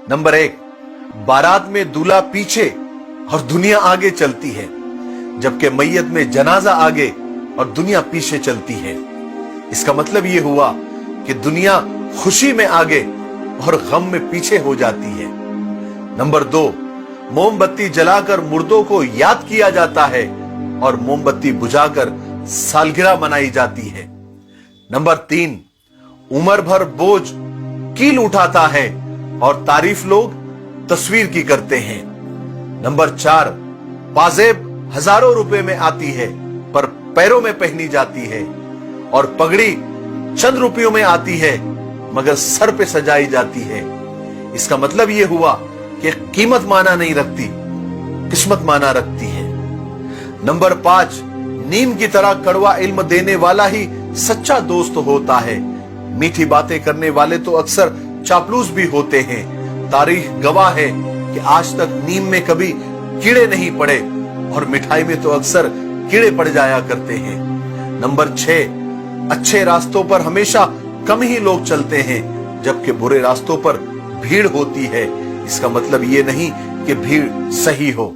Number 1, बारात में दूल्हा पीछे और दुनिया आगे चलती है, जबकि मैयत में जनाजा आगे और दुनिया पीछे चलती है। इसका मतलब यह हुआ कि दुनिया खुशी में आगे और गम में पीछे हो जाती है। नंबर 2, मोमबत्ती जलाकर मुर्दों को याद किया जाता है और मोमबत्ती बुझाकर सालगिरह मनाई जाती है। नंबर 3, उम्र भर बोझ कील उठाता है और तारीफ लोग तस्वीर की करते हैं। नंबर 4, पाजेब हजारों रुपए में आती है पर पैरों में पहनी जाती है, और पगड़ी चंद रुपयों में आती है मगर सर पे सजाई जाती है। इसका मतलब यह हुआ कि कीमत माना नहीं रखती, किस्मत माना रखती है। नंबर 5, नीम की तरह कड़वा इल्म देने वाला ही सच्चा दोस्त होता है। मीठी बातें करने वाले तो अक्सर चापलूस भी होते हैं। तारीख गवाह है कि आज तक नीम में कभी कीड़े नहीं पड़े और मिठाई में तो अक्सर कीड़े पड़ जाया करते हैं। नंबर 6, अच्छे रास्तों पर हमेशा कम ही लोग चलते हैं, जबकि बुरे रास्तों पर भीड़ होती है। इसका मतलब ये नहीं कि भीड़ सही हो।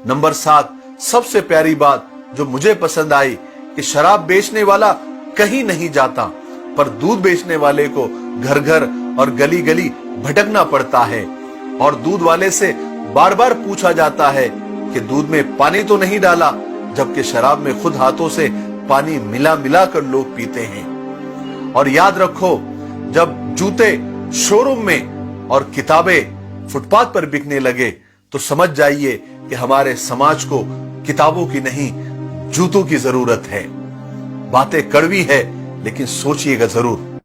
नंबर 7, सबसे प्यारी बात जो मुझे पसंद आई कि शराब बेचने वाला कहीं नहीं जाता, पर दूध बेचने वाले को घर घर और गली गली भटकना पड़ता है, और दूध वाले से बार बार पूछा जाता है कि दूध में पानी तो नहीं डाला, जबकि शराब में खुद हाथों से पानी मिला मिला कर लोग पीते हैं। और याद रखो, जब जूते शोरूम में और किताबें फुटपाथ पर बिकने लगे तो समझ जाइए कि हमारे समाज को किताबों की नहीं जूतों की जरूरत है। बातें कड़वी है लेकिन सोचिएगा जरूर।